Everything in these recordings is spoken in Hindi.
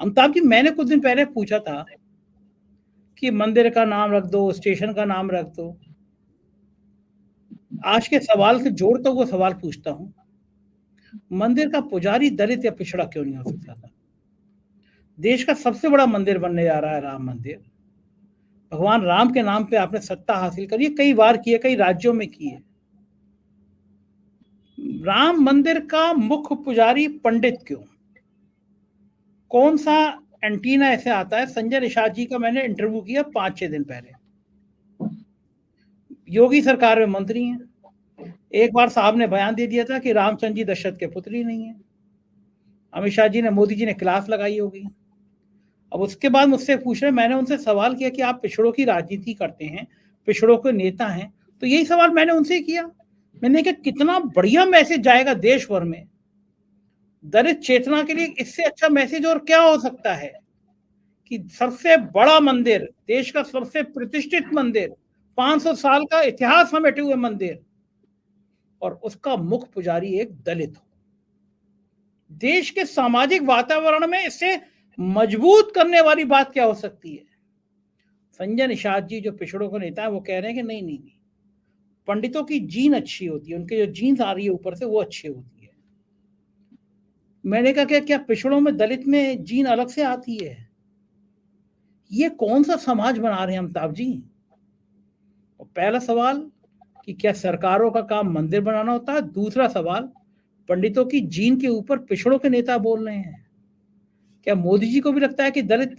अमिताभ जी, मैंने कुछ दिन पहले पूछा था कि मंदिर का नाम रख दो, स्टेशन का नाम रख दो। आज के सवाल से जोड़ता हुआ सवाल पूछता हूँ, मंदिर का पुजारी दलित या पिछड़ा क्यों नहीं हो सकता था? देश का सबसे बड़ा मंदिर बनने जा रहा है राम मंदिर। भगवान राम के नाम पे आपने सत्ता हासिल करी है, कई बार की है, कई राज्यों में की है। राम मंदिर का मुख्य पुजारी पंडित क्यों? कौन सा एंटीना ऐसे आता है? संजय निषाद जी का मैंने इंटरव्यू किया 5-6 दिन पहले। योगी सरकार में मंत्री हैं। एक बार साहब ने बयान दे दिया था कि रामचंद्र जी दशरथ के पुत्र ही नहीं है। अमित शाह जी ने, मोदी जी ने क्लास लगाई होगी। अब उसके बाद मुझसे पूछ रहे, मैंने उनसे सवाल किया कि आप पिछड़ों की राजनीति करते हैं, पिछड़ों के नेता हैं, तो यही सवाल मैंने उनसे किया। मैंने कहा कितना बढ़िया मैसेज जाएगा देश भर में, दलित चेतना के लिए इससे अच्छा मैसेज और क्या हो सकता है कि सबसे बड़ा मंदिर, देश का सबसे प्रतिष्ठित मंदिर, 500 साल का इतिहास समेटे हुए मंदिर, और उसका मुख्य पुजारी एक दलित हो। देश के सामाजिक वातावरण में इससे मजबूत करने वाली बात क्या हो सकती है? संजय निषाद जी जो पिछड़ों के नेता है वो कह रहे हैं कि नहीं नहीं, पंडितों की जीन अच्छी होती है, उनके जो जीन्स आ रही है ऊपर से वो अच्छी होती है। मैंने कहा क्या पिछड़ों में, दलित में जीन अलग से आती है? ये कौन सा समाज बना रहे हैं अमिताभ जी? और पहला सवाल कि क्या सरकारों का काम मंदिर बनाना होता है? दूसरा सवाल, पंडितों की जीन के ऊपर पिछड़ों के नेता बोल रहे हैं। क्या मोदी जी को भी लगता है कि दलित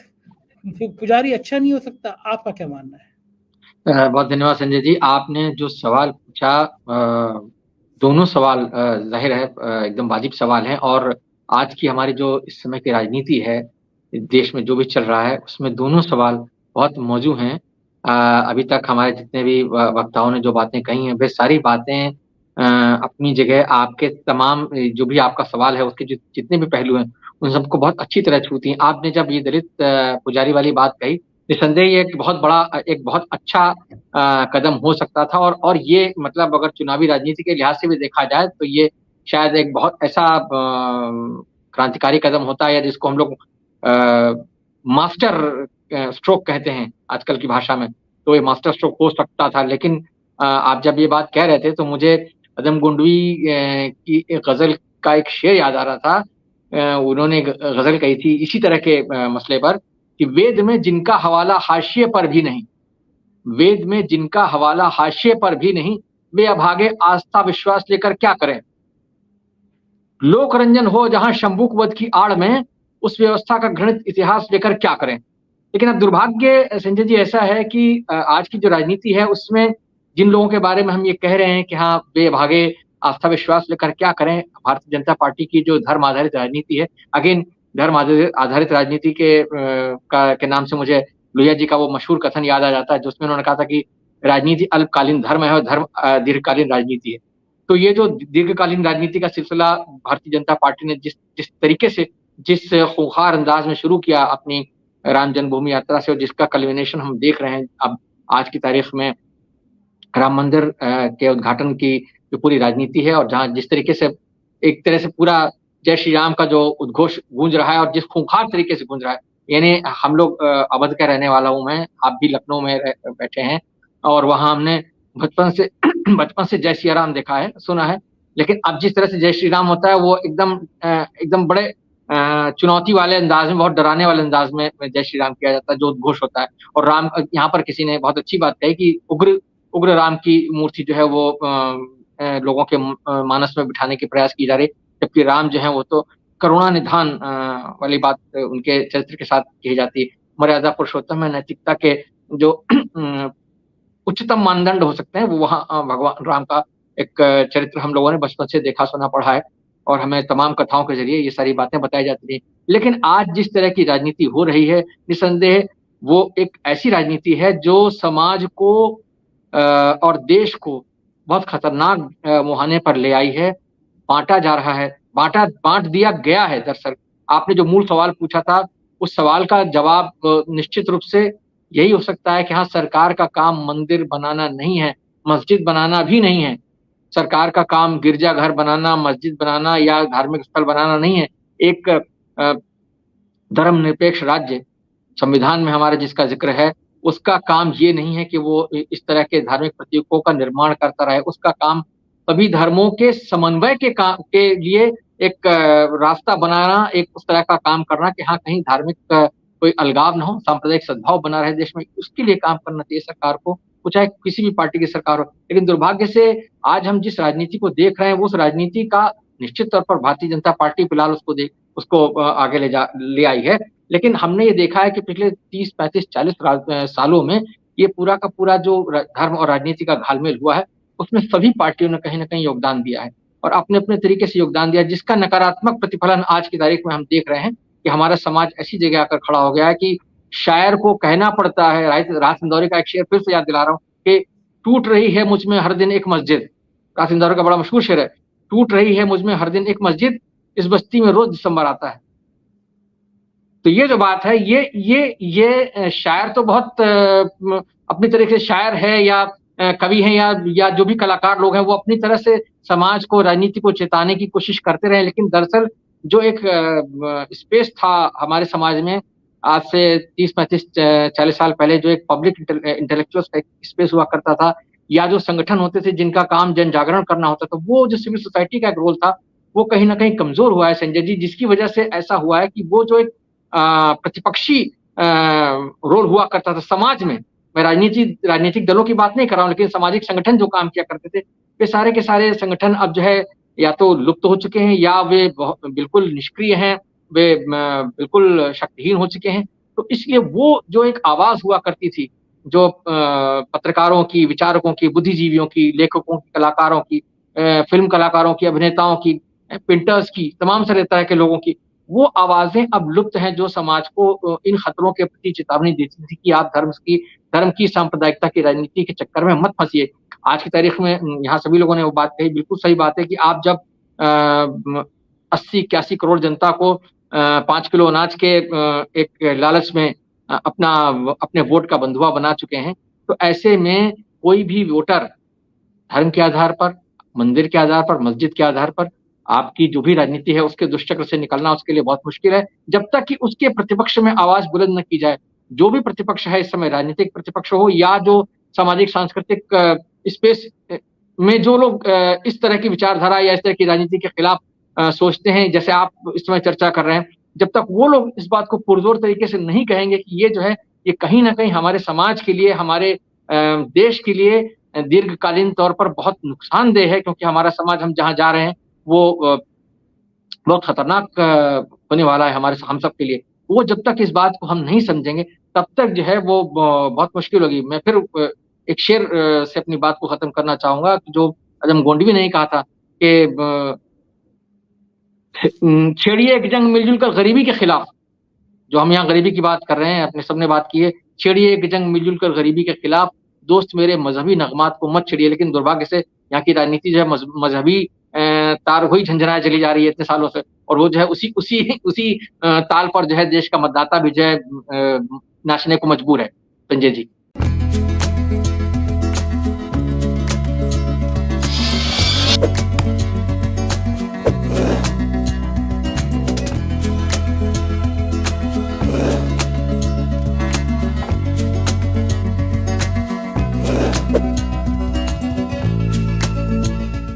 पुजारी अच्छा नहीं हो सकता? आपका क्या मानना है? बहुत धन्यवाद संजय जी। आपने जो सवाल पूछा, दोनों सवाल जाहिर है एकदम वाजिब सवाल हैं, और आज की हमारी जो इस समय की राजनीति है, देश में जो भी चल रहा है, उसमें दोनों सवाल बहुत मौजू हैं। अभी तक हमारे जितने भी वक्ताओं ने जो बातें कही हैं, वे सारी बातें अपनी जगह, आपके तमाम जो भी आपका सवाल है उसके जितने भी पहलू हैं उन सबको बहुत अच्छी तरह छूती हैं। आपने जब ये दलित पुजारी वाली बात कही, निस्संदेह ये एक बहुत बड़ा, एक बहुत अच्छा कदम हो सकता था, और ये मतलब अगर चुनावी राजनीति के लिहाज से भी देखा जाए तो ये शायद एक बहुत ऐसा क्रांतिकारी कदम होता है, या जिसको हम लोग मास्टर स्ट्रोक कहते हैं आजकल की भाषा में, तो ये मास्टर स्ट्रोक हो सकता था। लेकिन आप जब ये बात कह रहे थे तो मुझे अदम गुंडवी की एक गजल का एक शेर याद आ रहा था। उन्होंने गजल कही थी इसी तरह के मसले पर कि वेद में जिनका हवाला हाशिए पर भी नहीं, वेद में जिनका हवाला हाशिए पर भी नहीं, वे अभागे आस्था विश्वास लेकर क्या करें। लोक रंजन हो जहां शंभुक वध की आड़ में, उस व्यवस्था का घृणित इतिहास लेकर क्या करें। लेकिन अब दुर्भाग्य संजय जी ऐसा है कि आज की जो राजनीति है उसमें जिन लोगों के बारे में हम ये कह रहे हैं कि हाँ वे भागे आस्था विश्वास लेकर क्या करें, भारतीय जनता पार्टी की जो धर्म आधारित राजनीति है, अगेन धर्म आधारित राजनीति के नाम से मुझे लोहिया जी का वो मशहूर कथन याद आ जाता है, जिसमें उन्होंने कहा था कि राजनीति अल्पकालीन धर्म है और धर्म दीर्घकालीन राजनीति है। तो ये जो दीर्घकालीन राजनीति का सिलसिला भारतीय जनता पार्टी ने जिस जिस तरीके से, जिस खूंखार अंदाज में शुरू किया अपनी राम जन्मभूमि यात्रा से, और जिसका कल्मिनेशन हम देख रहे हैं अब आज की तारीख में राम मंदिर के उद्घाटन की जो पूरी राजनीति है, और जहां जिस तरीके से एक तरह से पूरा जय श्री राम का जो उद्घोष गूंज रहा है और जिस खूंखार तरीके से गूंज रहा है, यानी हम लोग अवध का रहने वाला हूं मैं, आप भी लखनऊ में बैठे हैं, और वहां हमने बचपन से बचपन से जय श्री राम देखा है, सुना है। लेकिन अब जिस तरह से जय श्री राम होता है वो एकदम बड़े चुनौती वाले अंदाज में, बहुत डराने वाले अंदाज में जय श्री राम किया जाता है, जो उद्घोष होता है। और राम, यहाँ पर किसी ने बहुत अच्छी बात कही कि उग्र राम की मूर्ति जो है वो लोगों के मानस में बिठाने की प्रयास की जा रही, जबकि राम जो है वो तो करुणा निधान वाली बात उनके चरित्र के साथ की जाती है। मर्यादा पुरुषोत्तम है, नैतिकता के जो उच्चतम मानदंड हो सकते हैं वो वहाँ भगवान राम का एक चरित्र हम लोगों ने बचपन से देखा सुना पढ़ा है, और हमें तमाम कथाओं के जरिए ये सारी बातें बताई जाती हैं। लेकिन आज जिस तरह की राजनीति हो रही है, निसंदेह वो एक ऐसी राजनीति है जो समाज को और देश को बहुत खतरनाक मुहाने पर ले आई है। बांटा जा रहा है, बांट दिया गया है। दरअसल आपने जो मूल सवाल पूछा था, उस सवाल का जवाब निश्चित रूप से यही हो सकता है कि हाँ, सरकार का काम मंदिर बनाना नहीं है, मस्जिद बनाना भी नहीं है। सरकार का काम गिरजाघर बनाना, मस्जिद बनाना या धार्मिक स्थल बनाना नहीं है। एक धर्मनिरपेक्ष राज्य संविधान में हमारे जिसका जिक्र है, उसका काम ये नहीं है कि वो इस तरह के धार्मिक प्रतीकों का निर्माण करता रहे। उसका काम सभी धर्मों के समन्वय के लिए एक रास्ता बनाना, एक उस तरह का काम करना कि हाँ, कहीं धार्मिक कोई अलगाव ना हो, सांप्रदायिक सद्भाव बना रहे देश में, उसके लिए काम करना चाहिए सरकार को, वो चाहे किसी भी पार्टी की सरकार हो। लेकिन दुर्भाग्य से आज हम जिस राजनीति को देख रहे हैं, उस राजनीति का निश्चित तौर पर भारतीय जनता पार्टी फिलहाल उसको आगे ले आई है। लेकिन हमने ये देखा है कि पिछले 30, 35, 40 सालों में ये पूरा का पूरा जो धर्म और राजनीति का घालमेल हुआ है, उसमें सभी पार्टियों ने कहीं न कहीं योगदान दिया है और अपने-अपने तरीके से योगदान दिया, जिसका नकारात्मक प्रतिफलन आज की तारीख में हम देख रहे हैं कि हमारा समाज ऐसी जगह आकर खड़ा हो गया है कि शायर को कहना पड़ता है, राहत इंदौरी का एक शेर फिर से याद दिला रहा हूँ कि टूट रही है मुझ में हर दिन एक मस्जिद, राहत इंदौरी का बड़ा मशहूर शेर है, टूट रही है मुझ में हर दिन एक मस्जिद, इस बस्ती में रोज दिसंबर आता है। तो ये जो बात है, ये शायर तो बहुत अपनी तरीके से शायर है या कवि है या जो भी कलाकार लोग हैं, वो अपनी तरह से समाज को, राजनीति को चेताने की कोशिश करते रहे। लेकिन दरअसल जो एक स्पेस था हमारे समाज में आज से 30, 35, 40 साल पहले, जो एक पब्लिक इंटेलेक्चुअल्स का स्पेस हुआ करता था, या जो संगठन होते थे जिनका काम जन जागरण करना होता था, वो जो सिविल सोसाइटी का एक रोल था, वो कहीं ना कहीं कमजोर हुआ है संजय जी, जिसकी वजह से ऐसा हुआ है कि वो जो एक प्रतिपक्षी रोल हुआ करता था समाज में, मैं राजनीतिक दलों की बात नहीं कर रहा हूं, लेकिन सामाजिक संगठन जो काम किया करते थे, वे सारे के सारे संगठन अब जो है या तो लुप्त हो चुके हैं या वे बिल्कुल निष्क्रिय हैं, वे बिल्कुल शक्तिहीन हो चुके हैं। तो इसलिए वो जो एक आवाज हुआ करती थी, जो पत्रकारों की, विचारकों की, बुद्धिजीवियों की, लेखकों की, कलाकारों की, फिल्म कलाकारों की, अभिनेताओं की, पेंटर्स की, तमाम सारे तरह के लोगों की, वो आवाजें अब लुप्त हैं, जो समाज को इन खतरों के प्रति चेतावनी देती थी कि आप धर्म की सांप्रदायिकता की राजनीति के चक्कर में मत फंसिए। आज की तारीख में यहाँ सभी लोगों ने वो बात कही, बिल्कुल सही बात है कि आप जब 80-81 करोड़ जनता को 5 किलो अनाज के एक लालच में अपने वोट का बंधुआ बना चुके हैं, तो ऐसे में कोई भी वोटर धर्म के आधार पर, मंदिर के आधार पर, मस्जिद के आधार पर आपकी जो भी राजनीति है उसके दुष्चक्र से निकलना उसके लिए बहुत मुश्किल है, जब तक कि उसके प्रतिपक्ष में आवाज बुलंद न की जाए। जो भी प्रतिपक्ष है इस समय, राजनीतिक प्रतिपक्ष हो या जो सामाजिक सांस्कृतिक स्पेस में जो लोग इस तरह की विचारधारा या इस तरह की राजनीति के खिलाफ सोचते हैं, जैसे आप इस समय चर्चा कर रहे हैं, जब तक वो लोग इस बात को पुरजोर तरीके से नहीं कहेंगे कि ये जो है ये कहीं ना कहीं हमारे समाज के लिए, हमारे देश के लिए दीर्घकालीन तौर पर बहुत नुकसानदेह है, क्योंकि हमारा समाज, हम जहां जा रहे हैं वो बहुत खतरनाक होने वाला है हम सब के लिए। वो जब तक इस बात को हम नहीं समझेंगे, तब तक जो है वो बहुत मुश्किल होगी। मैं फिर एक शेर से अपनी बात को खत्म करना चाहूंगा, जो अदम गोंडवी ने कहा था कि छेड़िए एक जंग मिलजुल कर गरीबी के खिलाफ। जो हम यहाँ गरीबी की बात कर रहे हैं, अपने सबने बात की है, छेड़िए एक जंग मिलजुल कर गरीबी के खिलाफ, दोस्त मेरे मजहबी नगमात को मत छेड़िए। लेकिन दुर्भाग्य से यहाँ की राजनीति जो है मजहबी तार वही झंझनाए चली जा रही है इतने सालों से, और वो जो है उसी ताल पर जो है देश का मतदाता भी जो है नाचने को मजबूर है। संजय जी।